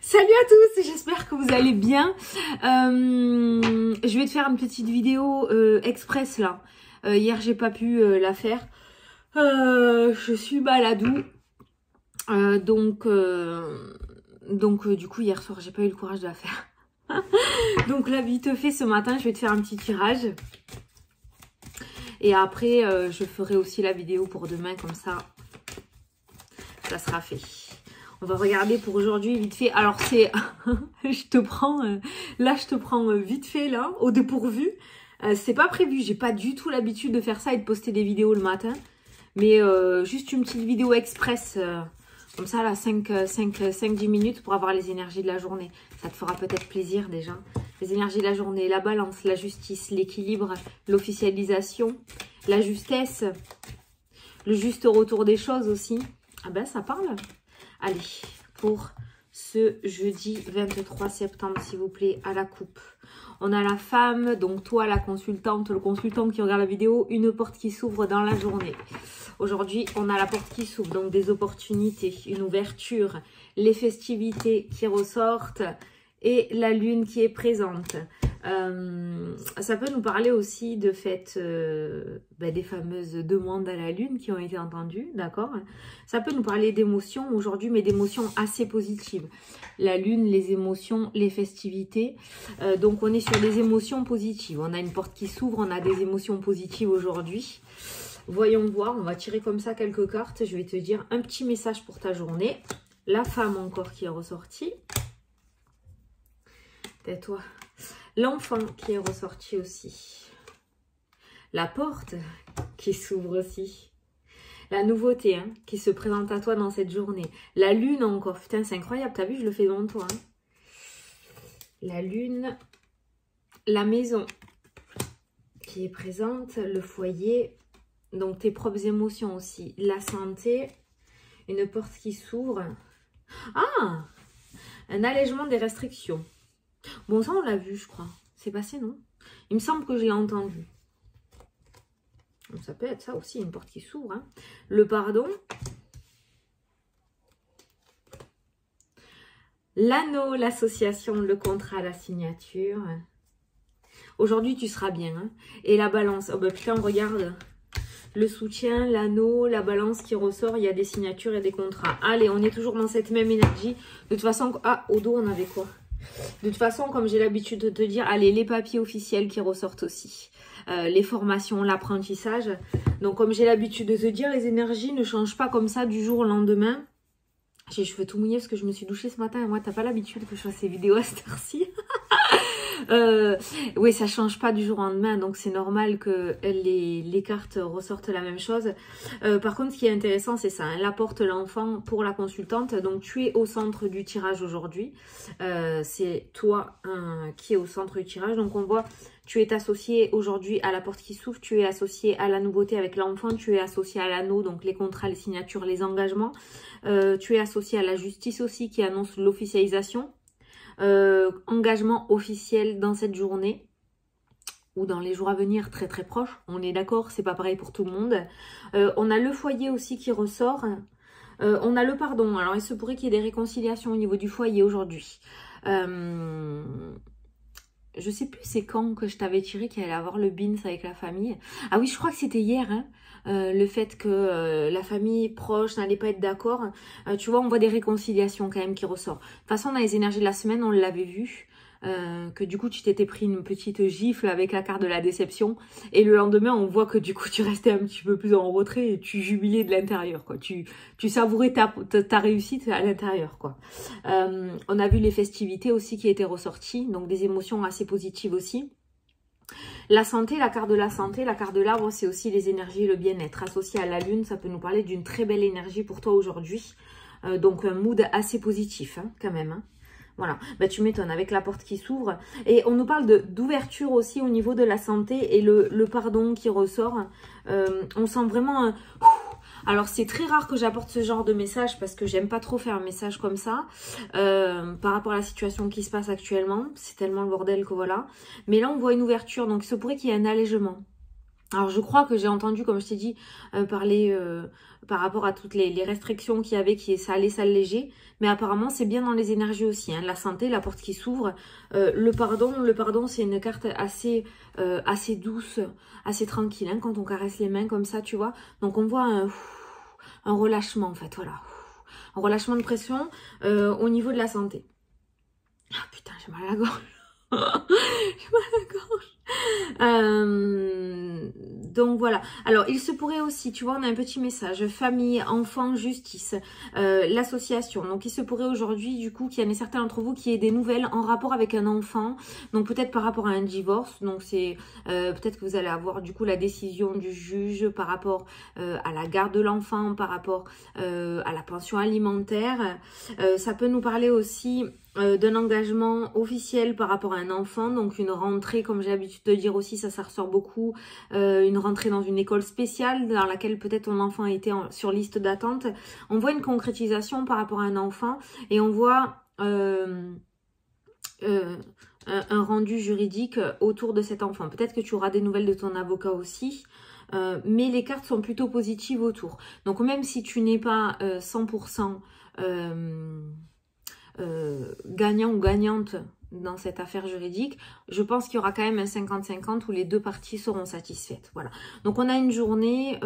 Salut à tous, j'espère que vous allez bien. Je vais te faire une petite vidéo express là. Hier j'ai pas pu la faire. Je suis baladou. Du coup hier soir j'ai pas eu le courage de la faire. Donc là vite fait ce matin je vais te faire un petit tirage. Et après je ferai aussi la vidéo pour demain, comme ça sera fait. On va regarder pour aujourd'hui vite fait. Alors c'est, je te prends vite fait là, au dépourvu. C'est pas prévu, j'ai pas du tout l'habitude de faire ça et de poster des vidéos le matin. Mais juste une petite vidéo express, comme ça là, 5-10 minutes pour avoir les énergies de la journée. Ça te fera peut-être plaisir déjà. Les énergies de la journée, la balance, la justice, l'équilibre, l'officialisation, la justesse, le juste retour des choses aussi. Ah ben ça parle. Allez, pour ce jeudi 23 septembre, s'il vous plaît, à la coupe. On a la femme, donc toi, la consultante, le consultant qui regarde la vidéo, une porte qui s'ouvre dans la journée. Aujourd'hui, on a la porte qui s'ouvre, donc des opportunités, une ouverture, les festivités qui ressortent et la lune qui est présente. Ça peut nous parler aussi de fait des fameuses demandes à la lune qui ont été entendues, d'accord? Ça peut nous parler d'émotions aujourd'hui, mais d'émotions assez positives. La lune, les émotions, les festivités. Donc on est sur des émotions positives. On a une porte qui s'ouvre, on a des émotions positives aujourd'hui. Voyons voir, on va tirer comme ça quelques cartes. Je vais te dire un petit message pour ta journée. La femme encore qui est ressortie. Tais-toi. L'enfant qui est ressorti aussi. La porte qui s'ouvre aussi. La nouveauté qui se présente à toi dans cette journée. La lune encore. Putain, c'est incroyable. T'as vu, je le fais devant toi. La lune. La maison qui est présente. Le foyer. Donc, tes propres émotions aussi. La santé. Une porte qui s'ouvre. Ah! Un allègement des restrictions. Bon, ça, on l'a vu, je crois. C'est passé, non? Il me semble que je l'ai entendu. Donc, ça peut être ça aussi, une porte qui s'ouvre. Hein. Le pardon. L'anneau, l'association, le contrat, la signature. Aujourd'hui, tu seras bien. Hein. Et la balance. Oh, bah putain, regarde. Le soutien, l'anneau, la balance qui ressort. Il y a des signatures et des contrats. Allez, on est toujours dans cette même énergie. De toute façon, ah, au dos, on avait quoi? De toute façon, comme j'ai l'habitude de te dire, allez, les papiers officiels qui ressortent aussi. Les formations, l'apprentissage. Donc, comme j'ai l'habitude de te dire, les énergies ne changent pas comme ça du jour au lendemain. J'ai les cheveux tout mouillés parce que je me suis douchée ce matin. Et moi, t'as pas l'habitude que je fasse ces vidéos à cette heure-ci. Oui, ça change pas du jour au lendemain, donc c'est normal que les cartes ressortent la même chose. Par contre, ce qui est intéressant, c'est ça, hein, la porte, l'enfant pour la consultante. Donc, tu es au centre du tirage aujourd'hui. C'est toi qui est au centre du tirage. Donc, on voit, tu es associé aujourd'hui à la porte qui s'ouvre, tu es associé à la nouveauté avec l'enfant, tu es associé à l'anneau, donc les contrats, les signatures, les engagements. Tu es associé à la justice aussi qui annonce l'officialisation. Engagement officiel dans cette journée ou dans les jours à venir très très proches, on est d'accord, c'est pas pareil pour tout le monde. On a le foyer aussi qui ressort, on a le pardon. Alors il se pourrait qu'il y ait des réconciliations au niveau du foyer aujourd'hui. Je sais plus c'est quand que je t'avais tiré qu'il allait avoir le bins avec la famille. Ah oui, je crois que c'était hier, hein. Le fait que la famille proche n'allait pas être d'accord. Tu vois, on voit des réconciliations quand même qui ressortent. De toute façon, dans les énergies de la semaine, on l'avait vu. Que du coup, tu t'étais pris une petite gifle avec la carte de la déception. Et le lendemain, on voit que du coup, tu restais un petit peu plus en retrait et tu jubilais de l'intérieur, quoi. Tu savourais ta réussite à l'intérieur, quoi. On a vu les festivités aussi qui étaient ressorties. Donc, des émotions assez positives aussi. La santé, la carte de la santé, la carte de l'arbre, c'est aussi les énergies et le bien-être. Associé à la lune, ça peut nous parler d'une très belle énergie pour toi aujourd'hui. Donc un mood assez positif, hein, quand même. Hein. Voilà, bah, tu m'étonnes avec la porte qui s'ouvre. Et on nous parle d'ouverture aussi au niveau de la santé et le pardon qui ressort. On sent vraiment... Alors, c'est très rare que j'apporte ce genre de message parce que j'aime pas trop faire un message comme ça par rapport à la situation qui se passe actuellement. C'est tellement le bordel que voilà. Mais là, on voit une ouverture, donc il se pourrait qu'il y ait un allègement. Alors je crois que j'ai entendu, comme je t'ai dit, parler par rapport à toutes les restrictions qu'il y avait, ça allait s'alléger. Mais apparemment c'est bien dans les énergies aussi, hein. La santé, la porte qui s'ouvre. Le pardon c'est une carte assez douce, assez tranquille, hein, quand on caresse les mains comme ça, tu vois. Donc on voit un relâchement en fait, voilà. Un relâchement de pression au niveau de la santé. Ah putain, j'ai mal à la gorge. J'ai mal à la gorge. Donc voilà. Alors il se pourrait aussi, tu vois, on a un petit message, famille, enfants, justice, l'association. Donc il se pourrait aujourd'hui du coup qu'il y en ait certains d'entre vous qui aient des nouvelles en rapport avec un enfant. Donc peut-être par rapport à un divorce. Donc c'est peut-être que vous allez avoir du coup la décision du juge par rapport à la garde de l'enfant, par rapport à la pension alimentaire. Ça peut nous parler aussi d'un engagement officiel par rapport à un enfant, donc une rentrée, comme j'ai l'habitude de dire aussi, ça ressort beaucoup, une rentrée dans une école spéciale dans laquelle peut-être ton enfant a été sur liste d'attente. On voit une concrétisation par rapport à un enfant et on voit un rendu juridique autour de cet enfant. Peut-être que tu auras des nouvelles de ton avocat aussi. Mais les cartes sont plutôt positives autour. Donc même si tu n'es pas 100% gagnant ou gagnante dans cette affaire juridique, je pense qu'il y aura quand même un 50-50 où les deux parties seront satisfaites. Voilà. Donc on a une journée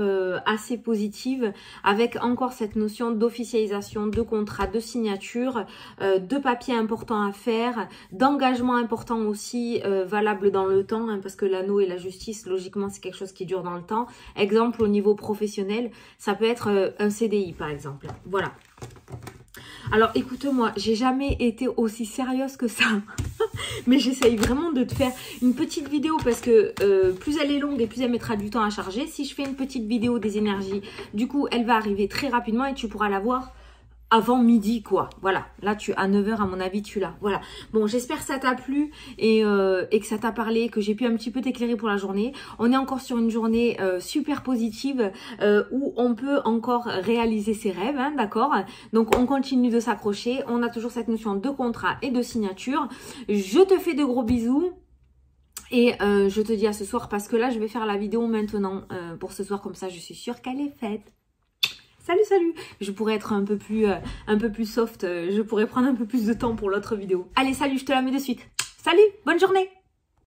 assez positive avec encore cette notion d'officialisation, de contrat, de signature, de papiers importants à faire, d'engagement important aussi valable dans le temps, hein, parce que l'anneau et la justice, logiquement, c'est quelque chose qui dure dans le temps. Exemple, au niveau professionnel, ça peut être un CDI par exemple. Voilà. Alors écoute-moi, j'ai jamais été aussi sérieuse que ça, mais j'essaye vraiment de te faire une petite vidéo parce que plus elle est longue et plus elle mettra du temps à charger. Si je fais une petite vidéo des énergies, du coup elle va arriver très rapidement et tu pourras la voir avant midi quoi. Voilà, là à 9 h à mon avis tu l'as. Voilà, bon j'espère que ça t'a plu et que ça t'a parlé, que j'ai pu un petit peu t'éclairer pour la journée. On est encore sur une journée super positive où on peut encore réaliser ses rêves, hein, d'accord. Donc on continue de s'accrocher, on a toujours cette notion de contrat et de signature. Je te fais de gros bisous. Et je te dis à ce soir parce que là je vais faire la vidéo maintenant pour ce soir, comme ça je suis sûre qu'elle est faite. Salut, salut! Je pourrais être un peu plus soft, je pourrais prendre un peu plus de temps pour l'autre vidéo. Allez, salut, je te la mets de suite. Salut, bonne journée!